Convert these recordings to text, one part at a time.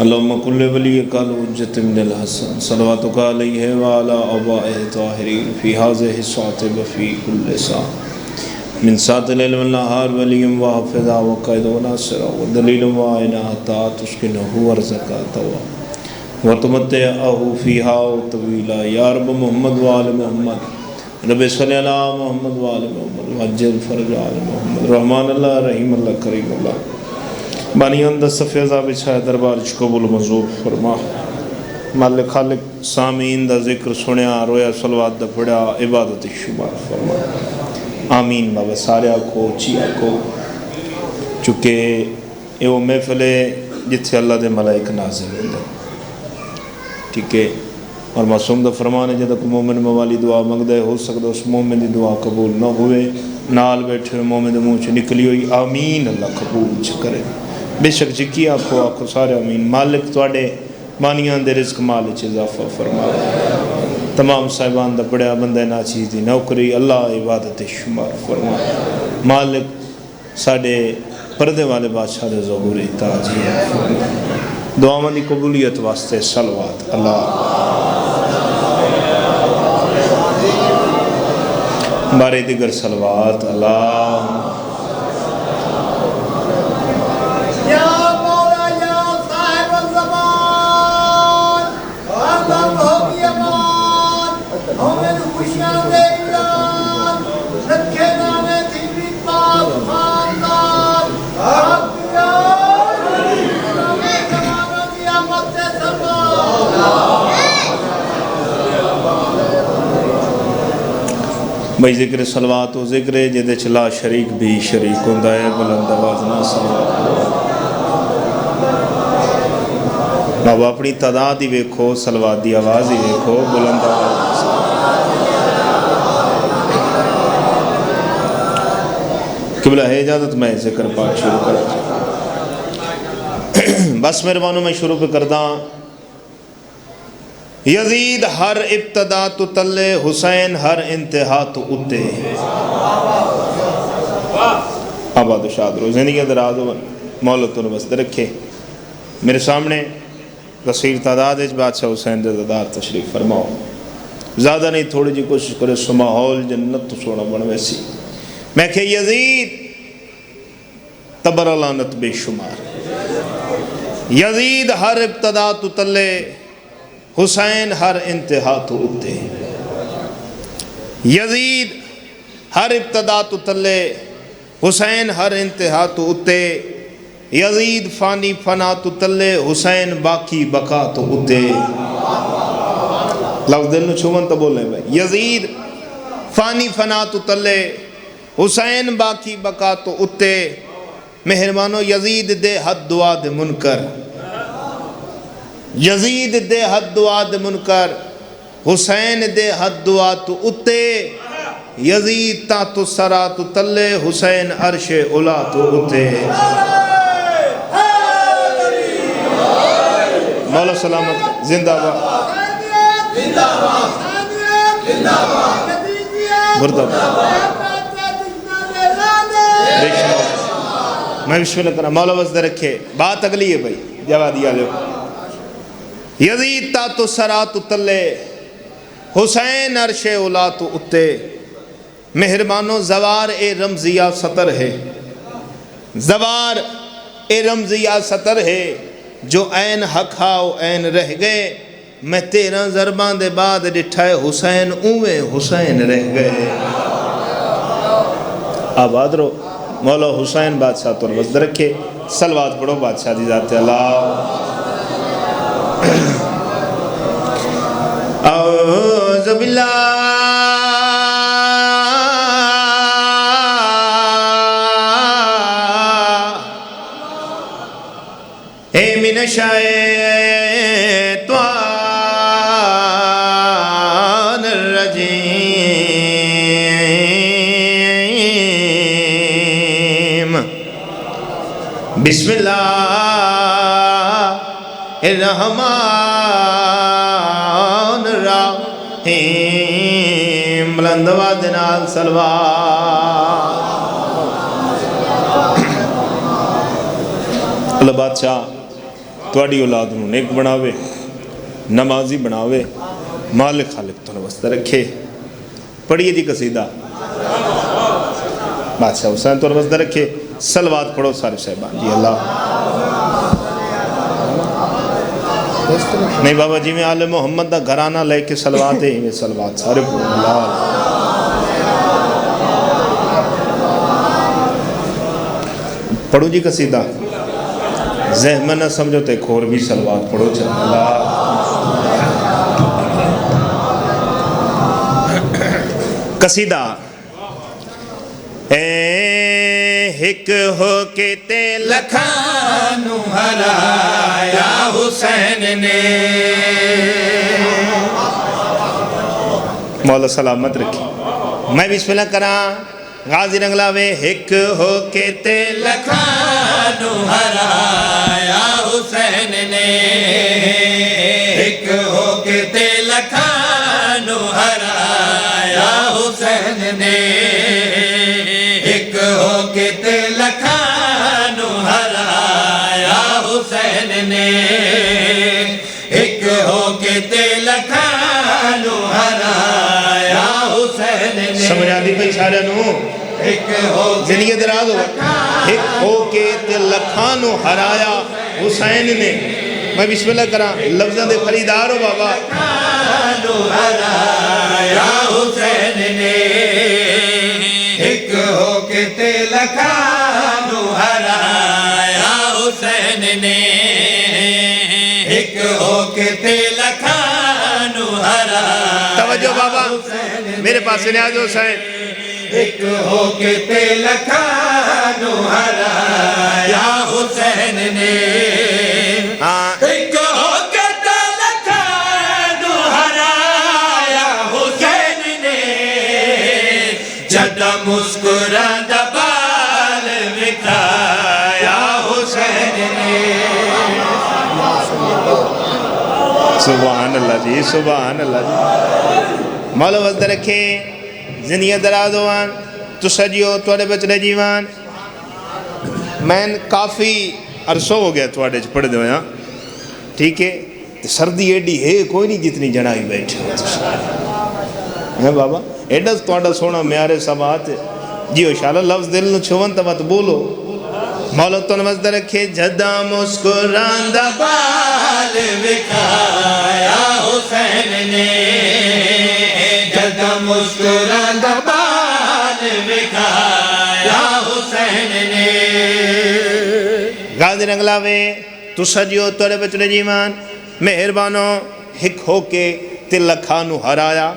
اللهم كل وليك الحجة من الحسن صلواتك عليه وعلى آبائه الطاهرين في هذه الساعة وفي كل ساعة من ساعة الليل والنهار ولي وحافظا وقائد وناصرا ودليل وعينا حتى تسكنه ورزقا وتمتعه فيها طويلا يا رب محمد وآل محمد رب صلی اللہ محمد وآل محمد وعجل فرج آل محمد رحمان اللہ رحیم اللہ کریم اللہ بانیان دا صفیزہ بچھائے دربار قبول منظور فرما مالک خالق سامین دا ذکر سنیا رویا صلوات دا پڑھا عبادت شمار فرما آمین بابا سارے کو چیا کو چونکہ یہ وہ محفل ہے جتھے اللہ دے ملائک نازل ہوندے ٹھیک ہے اور معصوم دا فرمان ہے جدہ کو مومن موالی دعا مانگ دے ہو سکتا اس مومن دی دعا قبول نہ ہوئے نال بیٹھے مومن دے منہ چ نکلی ہوئی آمین اللہ قبول کرے بے شک جکی آکھو سارے آمین مالک تواڈے بانیان دے رزق مال چ اضافہ فرما تمام صاحبان دا پڑھیا بندہ ناچیز دی نوکری اللہ عبادت شمار فرما مالک ساڈے پردے والے بادشاہ دے ظہور تاج فرما دعاواں دی قبولیت واسطے صلوات اللہ بارے دیگر صلوات اللہ بھائی ذکر صلوات و ذکر جدے چلا شریک بھی شریک ہوندہ ہے بلند آوازنا صلوات بابا اپنی تعداد ہی ویکھو صلوات دی آواز ہی ویکھو بلند آواز قبلہ ہے اجازت میں ذکر پاک شروع کرتا بس مہربانوں میں شروع پہ کردہ یزید ہر ابتدا تو تلے حسین ہر انتہا تو اتے آباد و شاد رو زندگی دراز و مولت و نبست رکھے میرے سامنے کثیر تعداد ہے بادشاہ حسین دار تشریف فرماؤ زیادہ نہیں تھوڑی جی کوشش کرے سو ماحول جنت تو سونا بن ویسی میں کہ یزید تبر لعنت بے شمار یزید ہر ابتدا تو تلے حسین ہر انتہا تو اتے یزید ہر ابتدا تو تلے حسین ہر انتہا تو اتے یزید فانی فنا تو تلے حسین باقی بقا تو اتے لفظ دل نو چھومن تو بولے بھائی یزید فانی فنا تو تلے حسین باقی بقا تو اتے مہربانو یزید دے حد دعا دے منکر یزید دے حد دعا دے منکر حسین دے حد دعا تو اتے یزید تا تو سرا تو تلے حسین عرش اولا تو اتے مولا سلامت زندہ باد مردہ میں بسم اللہ کرنا مولا وزد رکھے بات اگلی ہے بھائی جواب دیا جو یزید تا تو سرا تو تلے حسین عرش اولا تو اتے مہربانو زوار اے رمزیہ سطر ہے زوار اے رمزیہ سطر ہے جو این حق ہاؤ این رہ گئے میں 13 ضربان دے بعد ڈٹھائے حسین اوے حسین رہ گئے آباد رو مولا حسین بادشاہ تو وزد رکھے صلوات پڑھو بادشاہ دی ذات اللہ اعوذ باللہ من الشیطان الرجیم بسم اللہ الرحمن الرحیم بلند آواز نال صلوات اللہ بادشاہ تواڈی اولاد نو نیک بناوے، نمازی بناوے، مالک خالق تو واسطے رکھے۔ پڑھیے جی قصیدہ، بادشاہ حسین تو واسطے رکھے۔ صلوات پڑھو سارے صاحبان جی۔ اللہ نہیں بابا جی میں آل محمد دا گھرانہ لے کے صلوات ہیں، صلوات سارے پڑھو۔ اللہ پڑھو جی قصیدہ، ذہن میں نہ سمجھو تے کھور بھی صلوات پڑھو چل۔ اللہ قصیدہ، اے ہک ہو کے تے لکھانو ہرایا حسین نے، مولا سلامت رکھی۔ میں بسم اللہ کراں، غازی رنگلاوے، ہک ہو کے تے لکھانو ہرایا حسین نے، ہک ہو کے تے لکھانو ہرایا حسین نے، ہک ہو کے تے لکھانو ہرایا حسین نے، ہک ہو کے تے لکھانو ہرایا حسین نے۔ سمجھا دی بھئی سارے نو، زندگی دراز ہو، ہک ہو کے تے لکھانو ہرایا حسین نے۔ میں بسم اللہ کراں، لفظاں دے خریدار ہو بابا۔ لکھانو ہرایا حسین نے، ہک ہو کے تے لکھانو ہرایا حسین نے، ہک ہو کے تے لکھانو ہرایا۔ توجہ بابا میرے پاس نیاز حسین، ہک ہو کے تے لکھانو ہرایا حسین نے، ہک ہو کے تے لکھانو ہرایا حسین نے، جدا مسکراندہ بال وکھایا حسین نے۔ سبحان اللہ جی، سبحان اللہ جی۔ مولا وزد رکھے، زندگی دراز ہوان، تو سجیو توڑے بچنے جیوان۔ میں کافی عرصہ ہو گیا توڑے پڑھ دے ہویا، ٹھیک ہے؟ سردی ایڈی ہے کوئی نہیں جتنی جنائی بیٹھے ہیں بابا، ایڈا توڑا سونا میارے سبات جیو شاءاللہ لفظ دل نو چھوان تبا تو بولو۔ مولا تو نمازدہ رکھے، جدا مسکراندہ بال وکھایا حسین نے، جدا مسکراندہ بال وکھایا حسین نے۔ غازی رنگلاوے، تو سجیو توڑے بچنے جیوان، مہربانو ہک ہو کے تے لکھانو ہرایا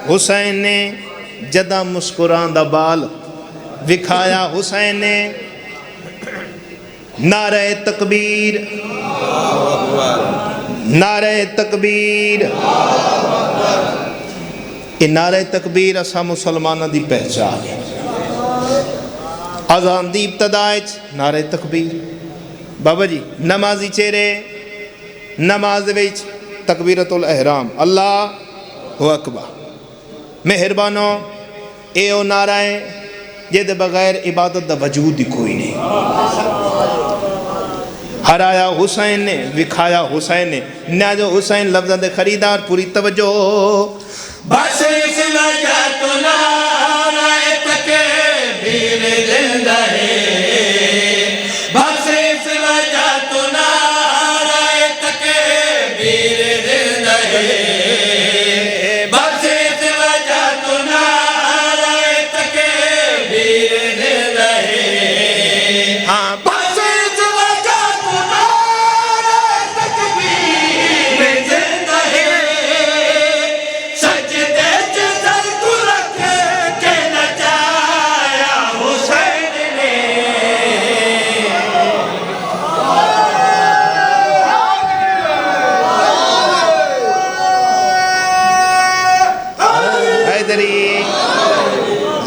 حسین نے، جدا مسکراندہ بال وکھایا حسین نے۔ نعرہ تکبیر، نعرہ تکبیر، یہ نعرہ تکبیر اسا مسلمانہ دی پہچان ہے۔ اذان دی ابتدائچ نعرہ تکبیر بابا جی، نمازی چہرے نماز ویچ تکبیرت الاحرام، اللہ اکبر۔ مہربانو اے او نعرہ ہے یہ دے بغیر عبادت دا وجود ہی کوئی نہیں۔ ہرایا حسین نے، وکھایا حسین نے، نیاجو حسین لفظاں دے خریدار پوری توجہ۔ بس اس وجہ تو نعرہ تکبیر زندہ ہے، بس اس وجہ تو نعرہ تکبیر زندہ ہے، بس اس وجہ تو نعرہ تکبیر زندہ ہے، ہاں بس اس وجہ تو نعرہ تکبیر زندہ ہے، سجدے سر کو رکھ کے نچایا حسین نے۔ حیدری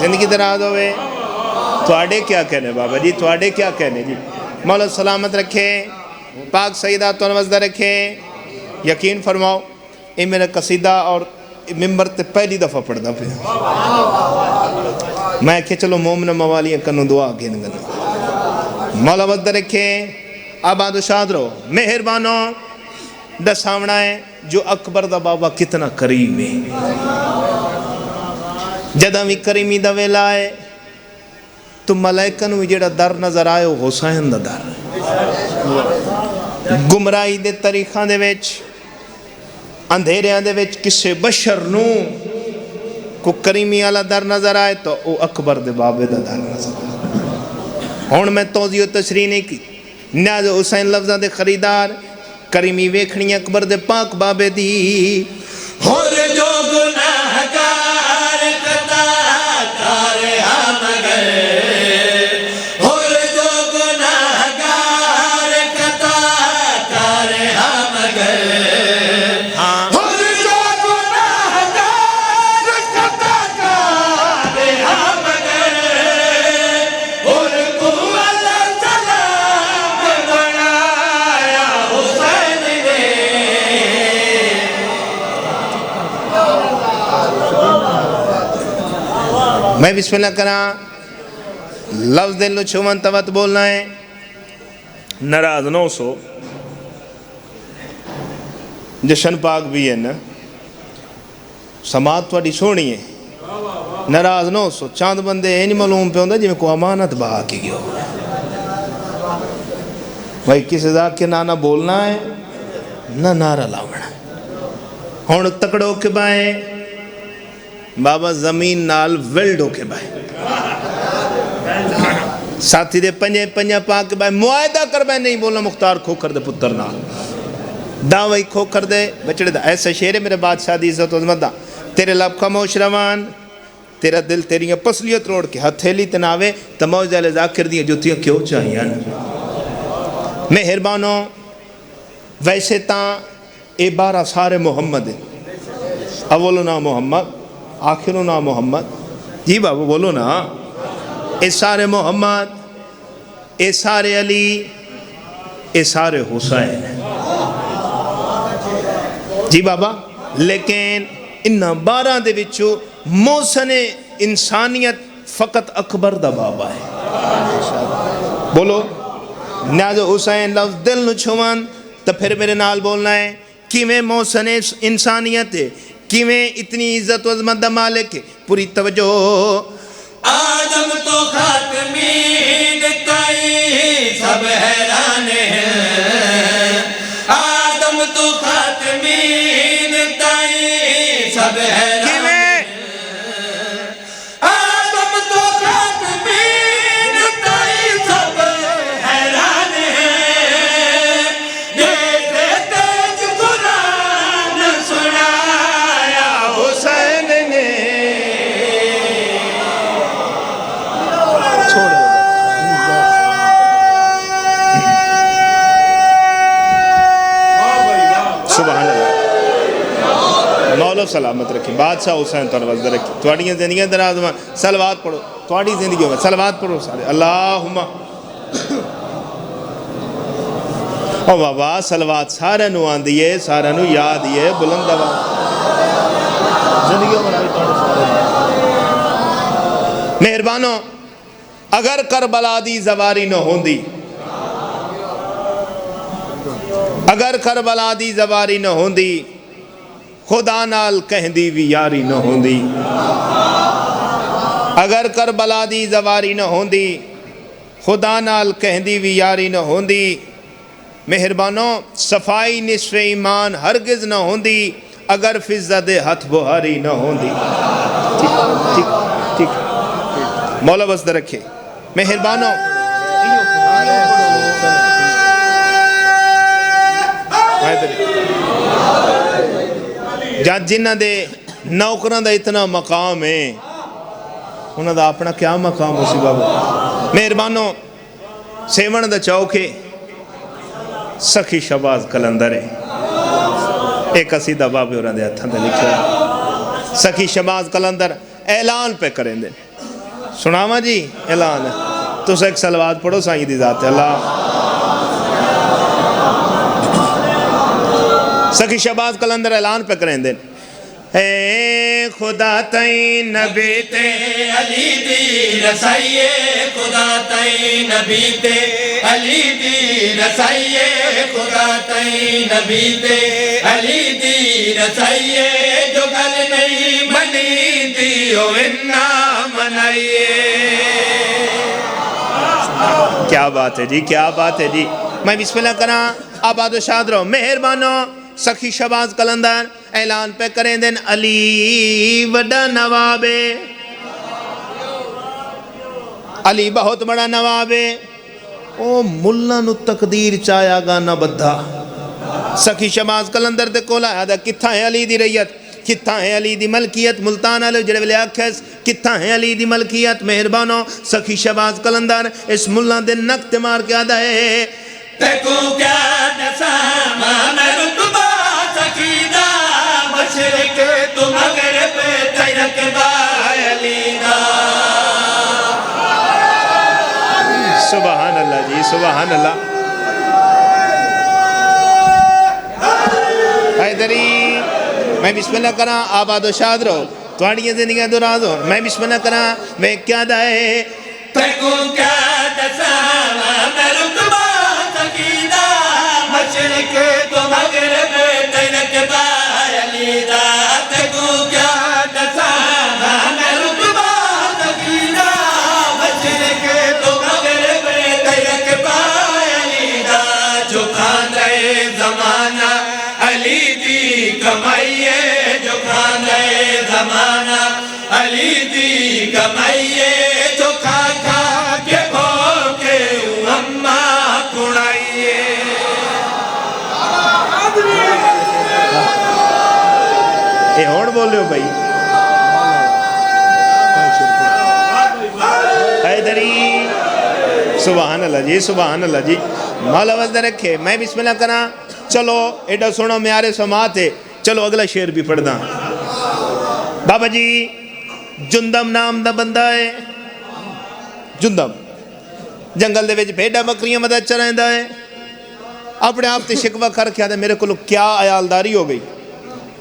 زندگی دراز ہوئے، تواڈے کیا کہنے بابا جی، تواڈے کیا کہنے جی۔ مولا سلامت رکھے، پاک سیدہ تو نوزدہ رکھے۔ یقین فرماؤ یہ میرا قصیدہ اور ممبر تے پہلی دفعہ پڑھ دا پہ میں کہ چلو مومن موالیاں کنو دعا گھن گنا۔ مولا وزدہ رکھے، آباد و شاد رہو. مہربانوں دساونا ہے جو اکبر دا بابا کتنا کریم ہے. جدہ بھی کریمی دا ویلا ہے تو ملائکہ نو جڑا در نظر آئے وہ حسین دا در. گمراہی دے طریقہ دے ویچ اندھیرے دے ویچ کسے بشر نو کو کریمی والا در نظر آئے تو وہ اکبر دے بابے دا در نظر آئے. ہون میں توضیح و تشریح نہیں کی. نیاز حسین لفظہ دے خریدار کریمی ویکھنی اکبر دے پاک بابے دی. اور جو گناہگار خطا کار ہم گئے، اور جو گناہگار خطا کار ہم گئے، اور جو گناہگار خطا کار ہم گئے، اور کو اللہ سلام بنایا حسین نے. میں بسم اللہ کرا لفظ دل چھوان توت بولنا ہے. ناراض نو سو جشن پاک بھی ہے نا سماعت تھوڑی سونی ہے. ناراض نو سو چاند بندے این معلوم پہ ہوندہ جی میں کو امانت بہا کے گیا ہو بھائی کسی ذات کے نانا بولنا ہے نہ نعرہ لاؤنا. ہون تکڑو کے بائیں بابا زمین نال ویلڈو کے بائیں ساتھی دے پنجے پاک کے بائیں معاہدہ کر بائیں نہیں بولنا مختار کھوکر دے پتر نال دعوی کھوکر دے بچڑے دا ایسا شیر ہے میرے بادشاہ دی عزت و عظمت دا. تیرے لب خاموش روان تیرا دل تیریاں پسلیت روڑ کے ہتھیلی تناوے تموز دل ذاکر دیاں جوتیاں کیوں چاہیاں. مہربانوں ویسے تاں اے 12 سارے محمد ہیں. اولو نا محمد آخرو نا محمد. جی بابا بولو نا. اے سارے محمد اے سارے علی اے سارے حسین. جی بابا لیکن انہاں 12 دے وچوں محسن انسانیت فقط اکبر دا بابا ہے. بولو نیاز حسین لفظ دل نو چھوان تو پھر میرے نال بولنا ہے کیویں محسن انسانیت ہے کیویں اتنی عزت و عظمت دا مالک ہے. پوری توجہ. آدم تو خاتمین کئی سب حیران ہیں، آدم تو خاتمین کئی سب حیران ہیں، آدم تو خاتمین کئی سب حیران ہیں. جیسے تیج قرآن سنایا حسین نے. سبحان اللہ. مولا سلامت رکھیں بادشاہ حسین تنوزد رکھیں. تھوڑیاں زندگیاں دراز میں سلوات پڑھو. تھوڑی زندگیوں میں سلوات پڑھو سارے. اللہم او بابا سلوات سارے نو آن دیئے سارے نو یاد دیئے بلند آواز زندگیوں میں نبی توڑے سارے. مہربانوں اگر کربلا دی زواری نہ ہوندی اگر کربلا دی زواری نہ ہوندی خدا نال کہندی بھی یاری نہ ہوندی. اگر کربلا دی زواری نہ ہوندی خدا نال کہندی بھی یاری نہ ہوندی. مہربانوں صفائی نصف ایمان ہرگز نہ ہوندی اگر فضہ دے ہتھ بہاری نہ ہوندی. ٹھیک مولا بس رکھے. مہربانوں جہاں جنہ دے نوکران دا اتنا مقام ہے انہاں دا اپنا کیا مقام ہو سی بابا. مہربانوں سیون دا چوکے سخی شباز کلندر ہے. ایک قصیدہ بابے اور دے ہتھاں دے لکھا سخی شباز کلندر اعلان پہ کریں دے. سناما جی اعلان ہے تو اسے ایک سلوات پڑھو سائیں دی ذات ہے. اللہ سخی شباز کلندر اعلان پہ کریں دے. اے خدا تین نبی تے علی دی رسائیے، خدا تے نبی تے علی دی رسائیے خدا تئی نبی تے علی دی رسائیے جو گل نہیں منی دیو انہا منائیے کیا بات ہے جی کیا بات ہے جی میں بسم اللہ کرا آباد و شاد رہو مہربانو سخی شہباز قلندر اعلان پہ کریں دن علی وڈا نواب علی بہت بڑا نواب او ملہ نو تقدیر چایا گا نہ بدھا سخی شہباز قلندر دے کولا ہے دا کتھا ہے علی دی ریت کتھا ہے علی دی ملکیت ملتان علی جڑے ویلے آکھیس کتھا ہے علی دی ملکیت مہربانو سخی شہباز قلندر اس ملہ دے نقط مار کے آدھا ہے تکو کیا نسامہ میں رتبہ سکیدہ مشرق تو مغرب تیرکبہ علیدہ سبحان اللہ جی سبحان اللہ حیدری میں بسم اللہ کرا آباد و شاد رہو توڑیاں زندگیاں دراز ہو میں بسم اللہ کرا میں کیا دائے تکو کیا نسامہ میں رتبہ سکیدہ مشرق تو مغرب تیرکبہ علیدہ تکو کیا نسامہ میں رتبہ سکیدہ مشرق تو مغرب تیرکبہ علیدہ جو کھاندے زمانہ علی دی کمائیے جو کھاندے زمانہ علی دی کمائیے جو کھا کھا کے بھوکے اماں کڑائیے اے ہوڑ بول رہے ہو بھائی حیدری سبحان اللہ جی سبحان اللہ جی مولا وزد رکھے میں بسم اللہ کرا چلو ایڈا سنو میارے سماعت ہے چلو اگلا شعر بھی پڑھ دا بابا جی جندم نام دا بندہ ہے جندم جنگل دے وچ بھیڈا بکریاں مدد چرائندہ ہے اپنے آپ تے شکوہ کر کے آدھے میرے کو کیا عیالداری ہو گئی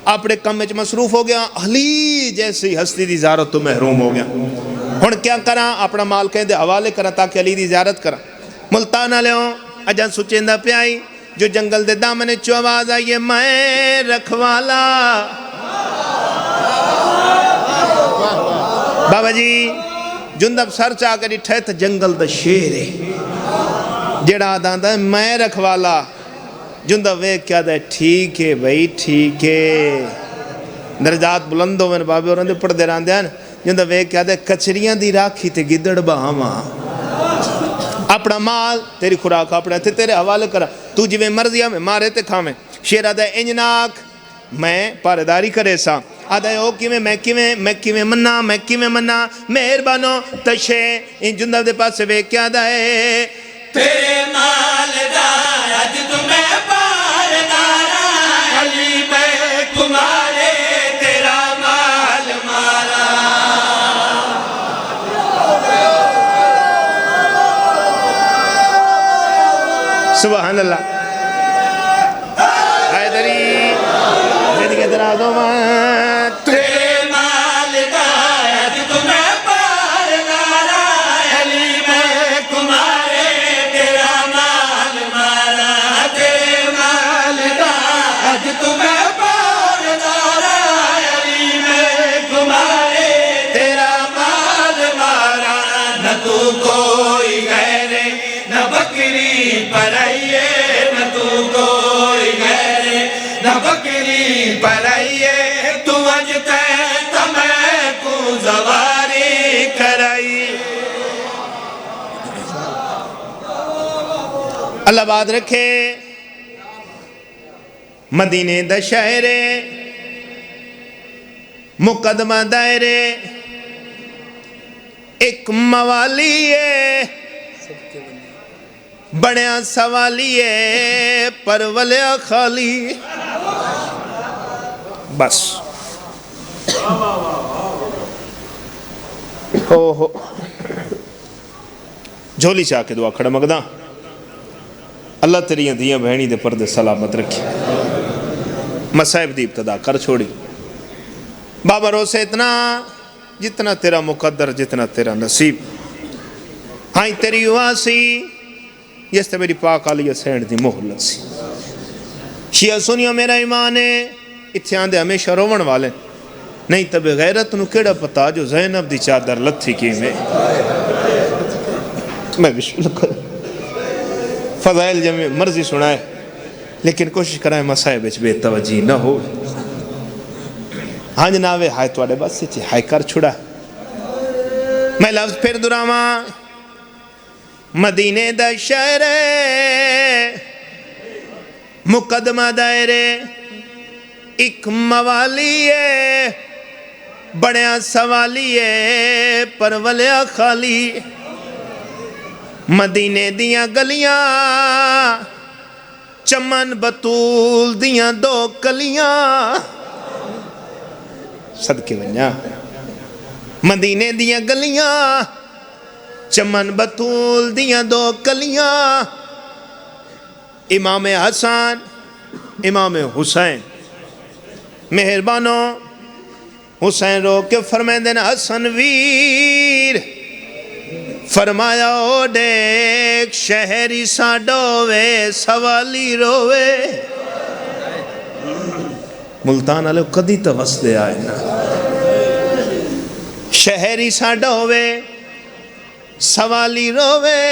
اپنے کم وچ مصروف ہو گیا علی جیسی ہستی دی زیارت تو محروم ہو گیا ہن کیا کرا اپنا مال کہیں دے حوالے کرا تاکہ علی دی زیارت کرا ملتانہ لے ہوں اجان سچیندہ پہ آئی جو جنگل دے دامن چو آواز آئیے میں رکھوالا بابا جی جندب سر چاہ کر اٹھائے تو جنگل دا شیر ہے جڑا آدھا ہے میں رکھوالا جندب ویک کیا دا ٹھیک ہے بھائی ٹھیک ہے درجات بلندوں میں بابے اور اندھے پڑھ دے رہاں دیا جندب ویک کیا دا کچریاں دی راکھی تے گدڑ بہاما اپنا مال تیری خوراک اپنا تیرے حوالے کرا تو جی میں مرضیہ میں مارے تے کھامے شیر آدھا ہے انجناک میں پارداری کرے سا آدھا ہے او کیویں مننا مہربانو تشے ان جندب دے پاس سے کیا آدھا ہے تیرے مال دا اج تمہیں پاردارا علی میں تمہارے تیرا مال مارا سبحان اللہ حیدری زندگی درازوں میں تیرے مال دا اج تمہیں پاردارا علی میں تمہارے تیرا مال مارا تیرے مال دا اج تمہیں پاردارا علی میں تمہارے تیرا مال مارا نہ تو کوئی غیر نہ بکری پرائیے نہ تو کوئی غیر نہ بکری پرائیے تو اج تمہیں کو زواری کرائی اللہ بات رکھے مدینے دا شہرے مقدمہ دائرے ایک موالی ہے بڑیا سوالی ہے پرولیا خالی بس ہو جھولی چاہ کے دعا کھڑا مگدہ اللہ تیریاں دیاں بہنی دے پردے سلامت رکھی مسائب دی ابتدا کر چھوڑی بابا رو سے اتنا جتنا تیرا مقدر جتنا تیرا نصیب ہاں تیری واسی جس تے میری پاک علی حسین دی مہلت سی شیعہ سنیو میرا ایمان ہے اتھے آندے ہمیشہ روون والے نہیں تے بغیرت نو کیڑا پتا جو زینب دی چادر لتھی کی میں بشکل کر فضائل جمع مرضی سنائے لیکن کوشش کرائے مسائب بچ بے توجہ نہ ہو ہاں جناوے ہائے توڑے بس سے ہائے کر چھڑا میں لفظ پھر دراما مدینے دا شہر مقدمہ دائرے ایک موالی ہے بڑیا سوالی ہے پرولیا خالی مدینے دیاں گلیاں چمن بطول دیاں دو کلیاں صدقے ونیا مدینے دیاں گلیاں چمن بطول دیاں دو کلیاں امام حسن امام حسین مہربانو حسین رو کے فرمائے دین حسن ویر فرمایا او دیکھ شہری ساڈوے سوالی روے ملتان علیہ قدی تا وصلے آئے نا شہری ساڈوے سوالی روے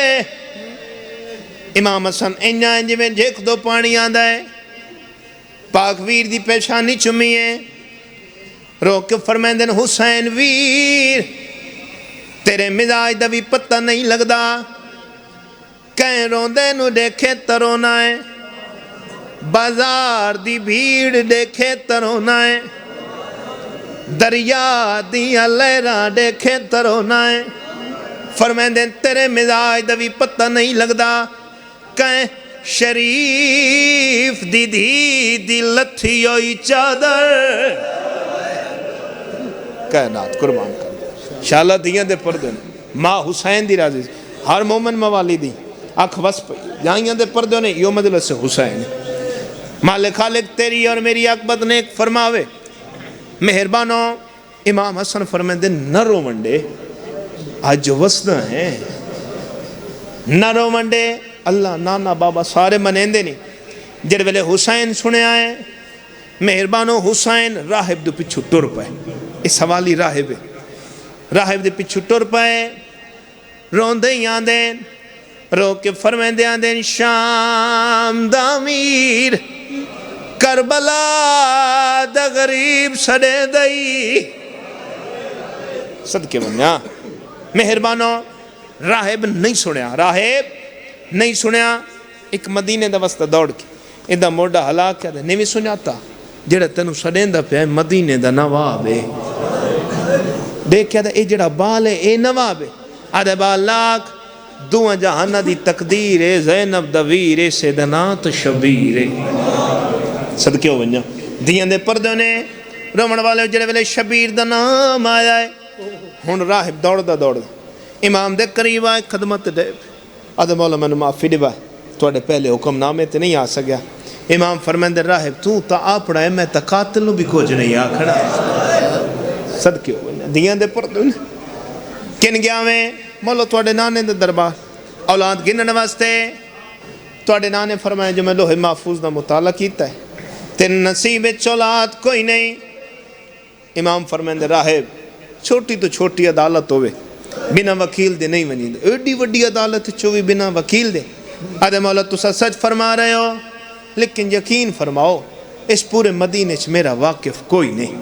امام حسن انجا انجی میں جیک دو پانی آندہ ہے پاک ویر دی پیشانی چمی ہے رو کے فرمائے دن حسین ویر تیرے مزاج دا بھی پتہ نہیں لگدا کہیں روندے نو دیکھے ترونا ہے بازار دی بھیڑ دیکھے ترونا ہے دریا دیا لہرہ دیکھے ترونا ہے فرمائے دن تیرے مزاج دا بھی پتہ نہیں لگدا کہیں شریف دی دی دی لتھی ہوئی چادر کائنات قربان کر شاءاللہ دیاں دے پردے ماں حسین دی رازی ہر مومن موالی دی اکھ وس پئی جائیاں دے پردے نے یو مجلس سے حسین مالک خالق تیری اور میری اکبت نے ایک فرماوے مہربانو امام حسن فرمائے دے نہ رو منڈے آج جو وسنہ ہیں نہ رو منڈے اللہ نانا بابا سارے منیندے نہیں جڑ ویلے حسین سنے آئے مہربانو حسین راہب دو پچھو ٹر پائے اس حوالی راہب ہے راہب دے پچھو ٹر پائے روندے ہی آندین رو کے فرمیندے آندین شام دامیر کربلا دا غریب سڑے دئی صدقے بنیا مہربانو راہب نہیں سنیا راہب نہیں سنیا ایک مدینے دا وسطہ دوڑ کے ادھا موڑا حلا کیا دے نہیں بھی سنیاتا جڑا تنو سڑین دا پہ مدینے دا نواب ہے دیکھ کیا دا اے جڑا بال ہے اے نواب ہے آدھے بال لاکھ دوہاں جہانہ دی تقدیر ہے زینب دا ویر ہے سیدنات شبیر ہے صدقے ہو بنجا دیاں دے پردوں نے رومن والے جڑے والے شبیر دا نام آیا ہے ہون راہب دوڑ دا امام دے قریب آئے خدمت دے آدھے مولا میں معافی دے بائے توڑے پہلے حکم نامے تے نہیں آ سکیا امام فرمائن دے راہب تو تا آپڑا ہے میں تا قاتل نو بھی کچھ نہیں آکھڑا صدقے ہو بنجا دیاں دے پردوں نے کن گیا میں مولا توڑے نانے دے دربار اولاد گنن واسطے توڑے نانے فرمائے جو میں لوح محفوظ دا مطالعہ کیتا ہے تیرے نصیب اولاد کوئی نہیں امام فرمائن دے راہب چھوٹی تو چھوٹی عدالت ہوئے بنا وکیل دے نہیں ونی دے ایڈی وڈی عدالت چوی بنا وکیل دے آدھے مولا تو سچ فرما رہے ہو لیکن یقین فرماؤ اس پورے مدینے چ میرا واقف کوئی نہیں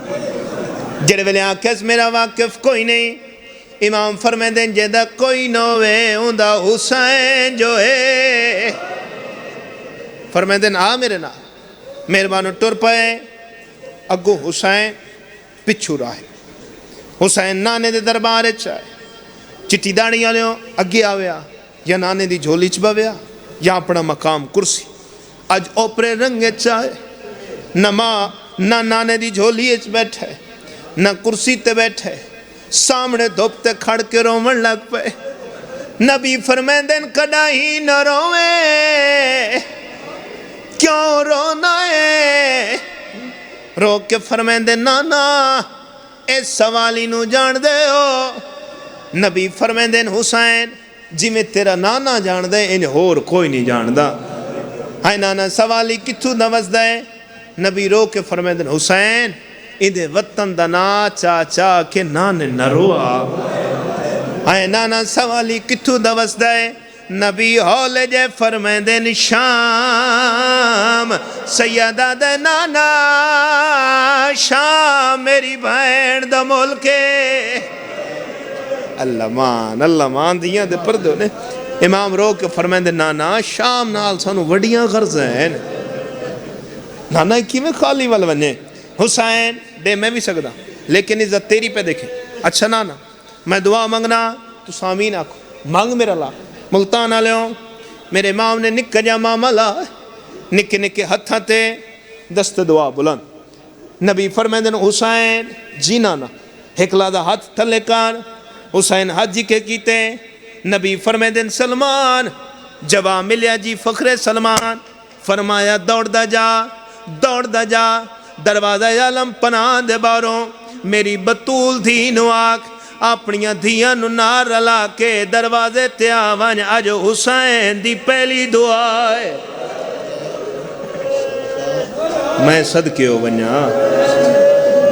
جڑے ویلے آنکھیں میرا واقف کوئی نہیں امام فرمائے دیں جیدہ کوئی نوے ہوندہ حسین جو ہے فرمائے دیں آ میرے نا مہربانو ٹر پائے اگو حسین پچھو راہے حسین نانے دے دربارے چاہے چٹی داڑی آلیوں اگے آویا یا نانے دی جھولی چباویا یا اپنا مقام کرسی آج اوپرے رنگے چاہے نہ نانے دی جھولی اچ بیٹھے نہ کرسی تے بیٹھے سامنے دھوپتے کھڑ کے رومن لگ پے نبی فرمائیں دن کڑائی نہ روئے کیوں رونا ہے رو کے فرمائیں دن نانا اس سوالی نو جان دے ہو نبی فرمائیں دن حسین جی میں تیرا نانا جان دے انہیں ہور کوئی نہیں جان دا ہائے نانا سوالی کتھو نوز دے نبی رو کے فرمائے دن حسین اندے وطن دنا چا چا کے نانے نروا ہائے نانا سوالی کتھو نوز دے نبی ہولے جے فرمائے دن شام سیدہ دے نانا شام میری بہن دا ملکے اللہ مان دیاں دے پردوں نے امام رو کے فرمائے دن نانا شام نال سانو وڈیاں غرض ہیں نانا کی میں خالی وال بنے حسین دے میں بھی سکتا لیکن عزت تیری پہ دیکھیں اچھا نانا میں دعا مانگنا تو سامین آکھو مانگ میرا لا ملتان آلیوں میرے امام نے نکا جا ماما لا نکے نکے ہتھاں تے دست دعا بلند نبی فرمائے دن حسین جی نانا ہکلا دا ہاتھ تھلے کار حسین حج کے کیتے نبی فرمائے دن سلمان جواب ملیا جی فخر سلمان فرمایا دوڑ دا جا دروازہ عالم پناہ دے باروں میری بطول تھی نواک اپنیاں دھیاں نار رلا کے دروازے تیاوان آج حسین دی پہلی دعا ہے میں صدقے ہو بنیا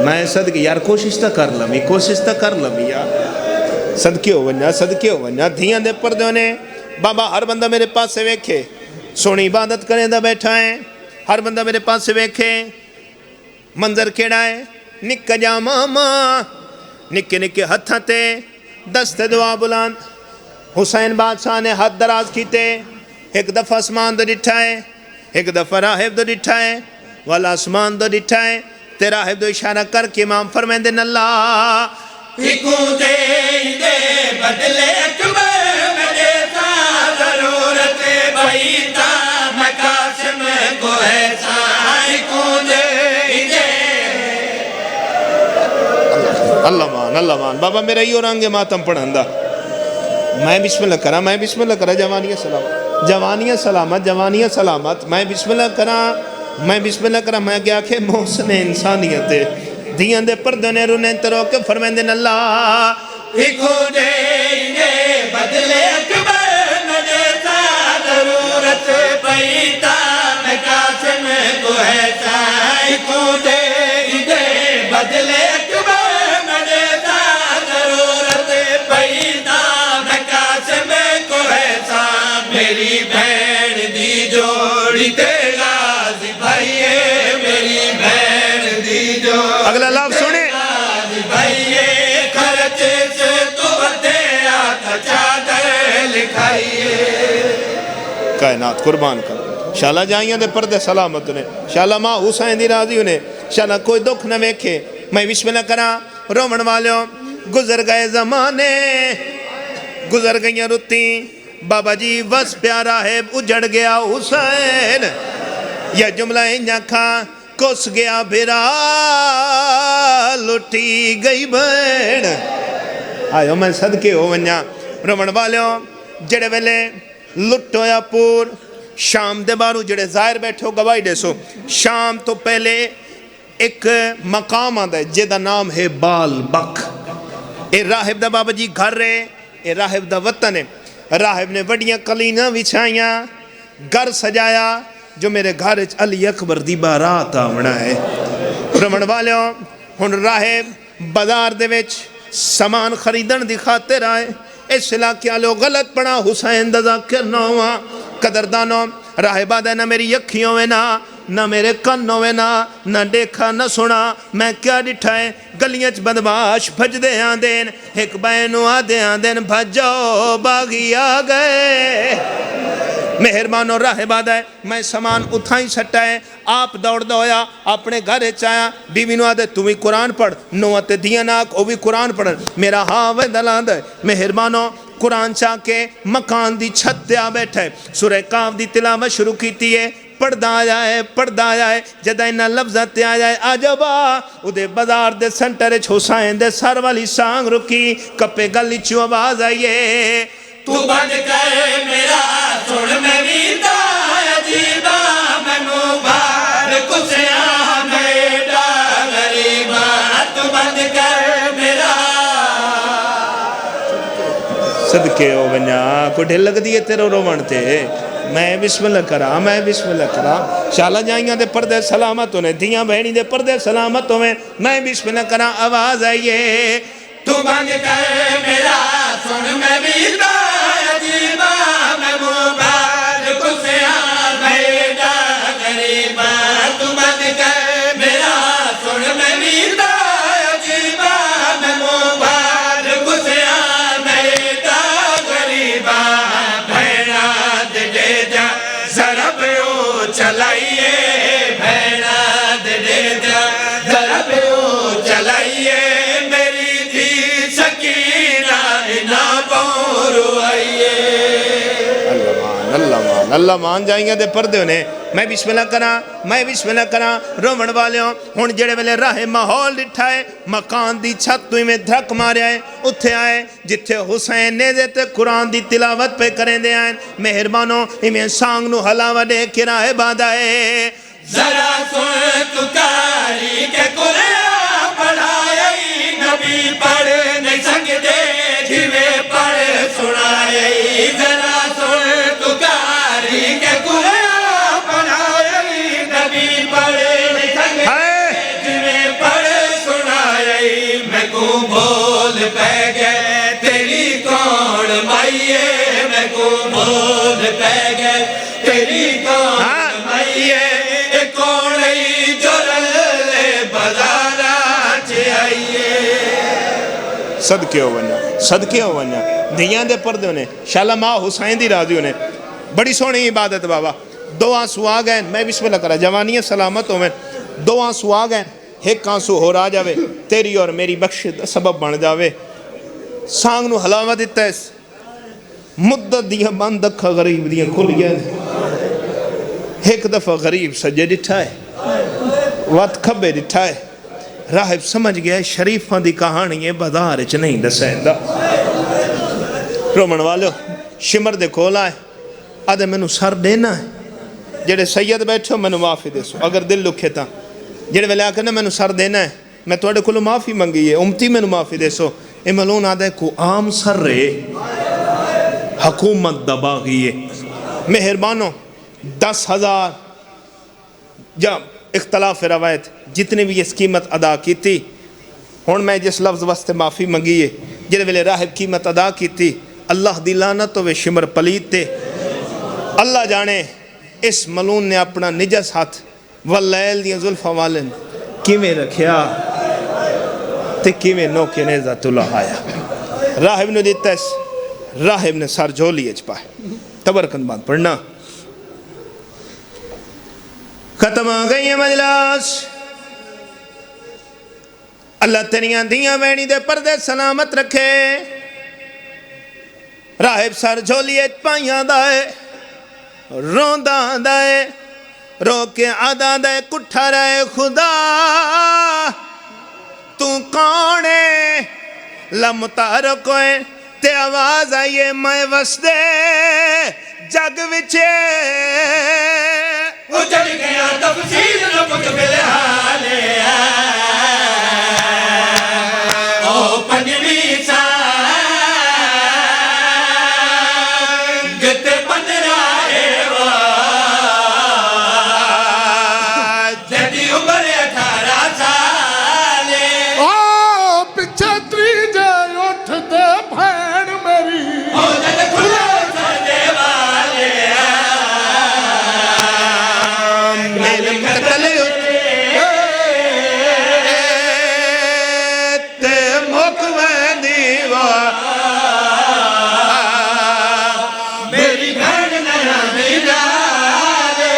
میں صدقے یار کوشش تا کر لمی یار صدقے ہو بنیا دھیاں دے پردوں نے بابا ہر بندہ میرے پاس سے ویکھے سونی عبادت کریں دا بیٹھا ہے ہر بندہ میرے پاس سے ویکھے منظر کیڑا ہے نکا جا ماما نکے نکے ہتھاں تے دست دعا بلند حسین بادشاہ نے ہاتھ دراز کیتے ایک دفعہ اسمان دو ڈٹھا ہے ایک دفعہ راہب دو ڈٹھا ہے والا اسمان دو ڈٹھا ہے تے راہب دو اشارہ کر کے امام فرمائیں دن اللہ ہکوں دے بدلے اکبر میرے تا ضرورت بیتا مقاسم کو ایسا ہکوں دے اللہ مان بابا میرا ہی اور آنگے ماتم پڑھندہ میں بسم اللہ کرا جوانیاں سلامت میں بسم اللہ کرا میں کیا کہ محسن انسانیت دھیاں دے پردنے رونے ترو کے فرمائیں دن اللہ ہکو دے بدلے اکبر مجھے تا ضرورت پیتا میں قاسم کو ایسا ہکو دے بدلے اکبر مجھے تا ضرورت پیتا میں قاسم کو ایسا میری بہن دی جوڑی تے غازی بھائیے میری بہن دی جوڑی اگلا لفظ سنے بھائیے خرچ سے تو بدے آتا چادر لکھائیے کائنات قربان کر شالا جائیاں دے پردے سلامت نے شالا ماں حسین دی راضی نے شالا کوئی دکھ نہ ویکھے میں بسم اللہ کرا رومن والیوں گزر گئے زمانے گزر گئیاں رتی بابا جی بس پیارا ہے اجڑ گیا حسین یہ جملہ انجا کھا کس گیا بھرا لٹی گئی بین آئیو میں صدقے ہو ونیا رومن والیوں جڑے ویلے لٹو یا پور شام دے بارو جڑے ظاہر بیٹھے ہو گواہی دے سو شام تو پہلے ایک مقام آدھا ہے جے دا نام ہے بال بک اے راہب دا بابا جی گھر رہے اے راہب دا وطن ہے راہب نے وڈیاں کلینہ وچھائیاں گھر سجایا جو میرے گھر علی اکبر دی بارات آمنا ہے رمن والیوں ہن راہب بازار دے وچ سامان خریدن دی خاطر آئے اس علاقے لوگ غلط پڑا حسین دا ذاکر نہ ہوا قدردانوں راہب آدھا نہ میری اکھیوں میں نہ میرے کنوں میں نہ دیکھا نہ سنا میں کیا ڈٹھا ہے گلیاں چ بدماش بھج دے آندین ایک بینو آدھے آندین بھجو باغی آگئے مہربانوں راہب آدھا ہے میں سامان اتھائی سٹا ہے آپ دوڑ دویا اپنے گھر چایا بیوی نو آدھے تو بھی قرآن پڑھ نوات دیناک او بھی قرآن پڑھ میرا ہاں وے دلان دے مہربانوں قرآن چاہ کے مکان دی چھت دیا بیٹھے سورہ کاف دی تلاوت شروع کیتی ہے پڑھدا آیا ہے جدہ انہا لفظت آیا ہے آجبا او دے بازار دے سنٹر حسین دے سر والی سانگ رکی کپے گلی چو آواز آئیے تو بند کر میرا سن میں ویدہ عجیبہ میں مبارک سیاہ میڈا غریبہ تو بند کر میرا صدقے ہو ونیا کو ڈھل لگ دیئے تیرے رومن تے میں بسم اللہ کرا میں بسم اللہ کرا شالہ جائیاں دے پردے سلامت ہونے دیاں بہنی دے پردے سلامت ہونے میں بسم اللہ کرا آواز آئیے تو بنگ کر میرا سن میں بھی دا عجیبہ میں مبارک سے بیٹا غریبہ تو بنگ کر میرا سن میں بھی دا عجیبہ میں مبارک سے بیٹا غریبہ بھیڑا دے جا ذرا پیو چلائیے بھیڑا دے جا ذرا پیو چلائیے اللہ مان جائیں گے دے پردے ہونے میں بسم اللہ کرا رومن والے ہون جڑے ویلے راہ ماحول ڈٹھائے مکان دی چھت میں دھرک مارے آئے اتھے آئے جتھے حسین نے دیتے قرآن دی تلاوت پہ کریں دے آئے مہربانوں ہمیں سانگ نو حلاوہ دے کے راہ باندھائے ذرا سن تو کاری کے قرآن پڑھائی نبی پڑھ نہیں سکتے جھوے پڑھ سنائی ذرا سن تو کاری کے قرآن پڑھائی نبی پڑھ نہیں سکتے جھوے پڑھ سنائی میں کو بول پہ گئے تیری کون مائیے میں کو بول پہ گئے تیری کون مائیے صدقے ہو ونیا دیاں دے پردے ہونے شالا ماں حسین دی راضی ہونے بڑی سونی عبادت بابا دو آنسو آ گئے میں بسم اللہ کرا جوانیاں سلامت ہوئے دو آنسو آ گئے ایک آنسو ہو را جاوے تیری اور میری بخش سبب بن جاوے سانگ نو حلاوہ دیتا ہے مدت دیاں بند دکھا غریب دیاں کھل گیا ایک دفعہ غریب سجے ڈٹھا ہے وقت کھبے ڈٹھا ہے راہب سمجھ گیا ہے شریفان دی کہانی ہے بازار اچھ نہیں دسائندہ رومن والو شمر دے کھولا ہے آدھے میں نو سر دینا ہے جڑے سید بیٹھو میں نو معافی دے سو اگر دل لکھے تا جڑے ویلے آکھنا میں نو سر دینا ہے میں توڑے کلو معافی منگی ہے امتی میں نو معافی دے سو اے ملون آدھے کو عام سر رہے حکومت دبا گئی ہے مہربانوں 10,000 جب اختلاف روایت جتنے بھی اس قیمت ادا کی تھی ہون میں جس لفظ واسطے معافی منگی ہے جنہیں ویلے راہب قیمت ادا کی تھی اللہ دی لعنت ہوئے شمر پلیت تے اللہ جانے اس ملون نے اپنا نجس ہاتھ واللیل دیا ظلفہ والن کیویں رکھیا تے کیویں نوکے نیزہ اللہ آیا راہب نے دیتا ہے راہب نے سار جھولی اچ پائے تبرکن بات پڑھنا ختم ہو گئی ہے مجلس اللہ تیریاں دیاں بینی دے پردے سلامت رکھے راہب سر جھولیے پائیاں دائے روندہ دائے رو کے آدھا دائے کٹھا رہے خدا تو کونے لمتارک ہوئے تے آواز آئیے میں وسدے جگ وچے اجڑ گیا تفصیل نہ کچھ بلحالے او پنجویں سال گتے بن رہے جدی عمر 18 سال او پچھے تریجے اٹھ دے بھین میری او جد کھلا سجے والے میرے قتل تے مکوے دیوار میری بہن نہ جانے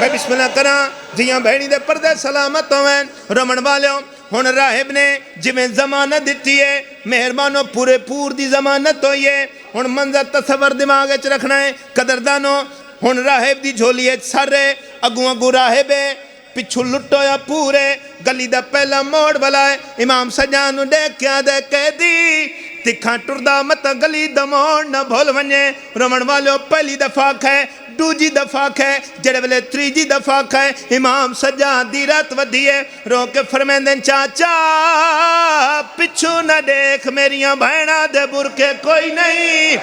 میں بسم اللہ کراں جیاں بہنی دے پردے سلامت ہوئیں رمن والیوں ہون راہب نے جمیں زمانت دیتی ہے مہربانوں پورے پور دی زمانت ہوئی ہے ہون منظر تصور دماغ اچھ رکھنا ہے قدردانوں ہون راہب دی جھولی اچھ سر ہے اگو راہب ہے پچھو لٹو یا پورے گلی دا پہلا موڑ بلائے امام سجانو دیکھ کیا دے قیدی تکھاں ٹردہ مت گلی دا موڑ نہ بھول ونجے رمن والوں پہلی دفعہ کھائے دوجی دفعہ کھائے جڑے ویلے تریجی دفعہ کھائے امام سجاد دی رات ودیے رو کے فرمیندن چاچا پچھو نہ دیکھ میریاں بہنہ دے برکے کوئی نہیں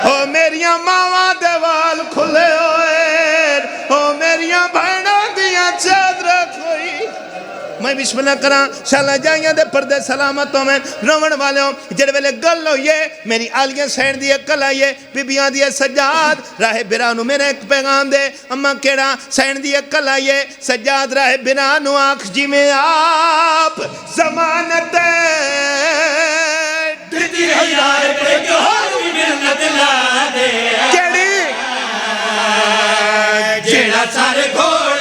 او میریاں ماما دے وال کھلے ہوئے او میریاں بہنہ دیاں چادرہ کوئی میں بسم اللہ کران شالا جائیاں دے پردے سلامتوں میں رومن والے ہوں جڑے ویلے گل ہوئیے میری آلیاں سین دیئے کل آئیے بی بیاں دیئے سجاد راہ برانو میرے ایک پیغام دے اما کیڑا سین دیئے کل آئیے سجاد راہ برانو آنکھ جی میں آپ زمانت دیتی ہزار پہ جوہر بھی منت لا دے کیڑی جیڑا سارے گھوڑ